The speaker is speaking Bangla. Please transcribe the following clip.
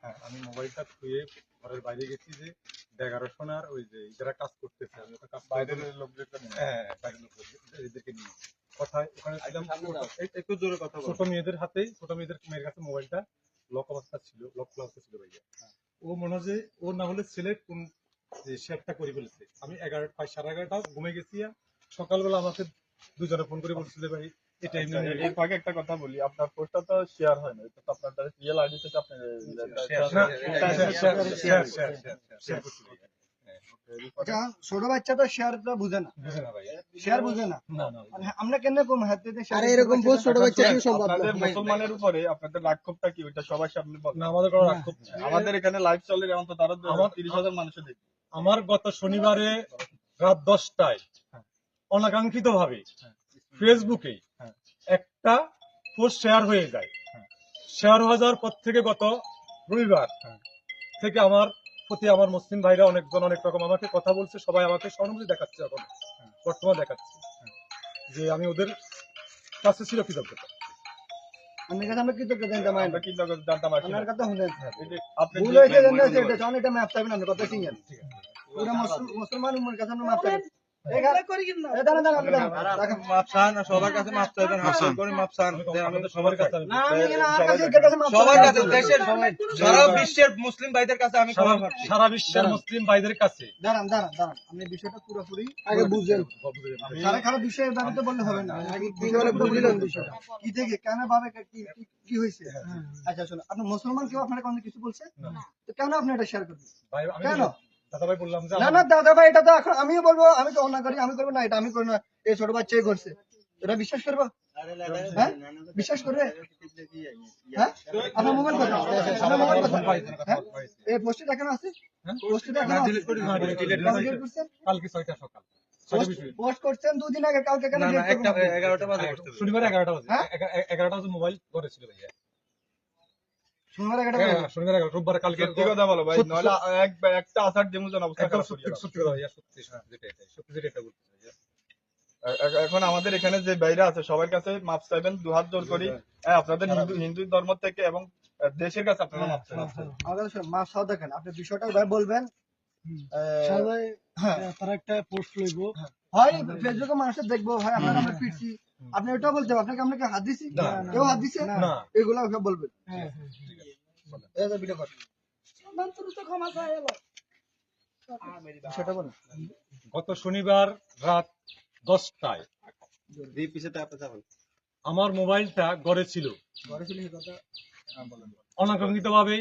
হ্যাঁ, আমি মোবাইলটা থুয়ে ঘরের বাইরে গেছি যে দেখাশোনার ওই যে যারা কাজ করতেছে আমি ওটা কাজ বাইরের লোকদেরকে বাইরের এদেরকে নিয়ে কথায় ওখানে ছিলাম একটু জোরে কথা বলো। ছোট মেয়েদের মেয়ের কাছে মোবাইলটা লক অবস্থা ছিল, লক খোলা অবস্থা ছিল ভাইয়া। ও মনে হয় যে ওর না হলে ছেলে কোন যে শেয়ারটা করে ফেলেছে। আমি 11:30 ঘুমে গেছি। সকালবেলা আমাকে দুজনে ফোন করে বলছিল ভাই এটা এর ফাঁকে একটা কথা বলি, আপনার পোস্টটা তো শেয়ার হয় না, এটা তো আপনার রিয়েল আইডি থেকে আপনি শেয়ার করতে। আচ্ছা, ছোট বাচ্চা তো শেয়ারটা বুঝে না, শেয়ার বুঝে না, মানে আমরা কেন কম হাতে আরে এরকম পোস্ট ছোট বাচ্চা কি সম্ভব না? আপনাদের মুসলমানের উপরে আপনাদের রাগক্ষোভটা কি ওইটা সবার সামনে বলেন? না, আমাদের কোনো রাগক্ষোভ নেই। আমাদের এখানে লাইভ চলে যেমন তো তারা 30,000 মানুষ দেখে। আমার গত শনিবারে রাত 10টায় অনাকাঙ্ক্ষিতভাবে ফেসবুকে একটা পোস্ট শেয়ার হয়ে যায়। শেয়ার হয়ে যাওয়ার পর থেকে গত রবিবার থেকে আমার প্রতি আমার মুসলিম ভাইরা অনেকজন অনেক রকম আমাকে কথা বলছে, সবাই আমাকে সহানুভূতি দেখাচ্ছে। এখন বর্তমান দেখাচ্ছে যে আমি ওদের কাছে ছিল কৃতজ্ঞতা। আমি কাছে আমরা কৃতজ্ঞ জানতাম, আমরা কৃতজ্ঞতা জানতাম। আপনার কথা শুনেন আপনি ভুল হয়েছে জানতে এটা জানেন, এটা মাপ চাইবেন আপনি কথা সিঙ্গেল পুরো মুসলমান উম্মার কাছে আমরা মাপ চাইবেন। সবার কাছে মাপ চাইবেন, হাসিল করে মাপ চান। সবার কাছে দেশের সারা বিশ্বের মুসলিম ভাইদের কাছে আমি ক্ষমা প্রার্থী। সারা বিশ্বের মুসলিম ভাইদের কাছে দাঁড়ান, আপনি বিষয়টা পুরোপুরি আগে বুঝেন। সারা খারাপ বিষয়ের ব্যাপারে বললে হবে না, আগে কিভাবে বুঝলেন বিষয়টা কি থেকে কেন ভাবে কি হয়েছে। আচ্ছা শোনো, আপনি মুসলমান কেউ আপনার কোনো কিছু বলছে তো কেন আপনি এটা শেয়ার করবেন? কেন দাদা ভাই বললাম যে না দাদা ভাই, এটা তো এখন আমিও বলবো, আমি তো অন্য করি, আমি করবো না, এটা আমি করি না, এই ছোট বাচ্চাই করছে, এটা বিশ্বাস করবো? হ্যাঁ বিশ্বাস করবে? হ্যাঁ আপনার মোবাইল কথা, আপনার মোবাইল কথা, হ্যাঁ এই পোস্টে দেখানো আছে, পোস্টে দেখানো আছে কালকে 6টা সকাল পোস্ট করছেন 2 দিন আগে, কালকে কেন? 11টা বাজে শনিবার 11টা বাজে। 11টা বাজে মোবাইল ঘরে ছিল ভাইয়া। শনিবার 11টা শনিবার 11টা, রোববার কালকে। সত্যি কথা বলো ভাই, নইলে একটা আসার যেমন অবস্থা খারাপ হয়ে যাবে। সত্যি কথা ভাইয়া, সত্যি যেটা বলতে ভাইয়া। এখন আমাদের এখানে যে ভাইরা আছে সবার কাছে মাপ চাইবেন, দুহাত জোর করি। আপনাদের হিন্দু ধর্ম থেকে এবং দেশের কাছে আপনারা মাপ চাইবেন। আমাদের মাপ চাও দেখেন, আপনি বিষয়টা ভাই বলবেন, সবাই তারা একটা পোস্ট লইব, হয় ফেসবুকে মানুষের দেখবো, হয় আপনারা আমরা পিটছি, আপনি ওটাও বলতে হবে, আপনাকে আমরা কি হাত দিছি? কেউ হাত দিছে না, এগুলো সব বলবেন। ভিডিও কর সেটা বলেন। গত শনিবার রাত 10টায় আমার মোবাইলটা ঘরে ছিল, অনাকাঙ্ক্ষিত ভাবে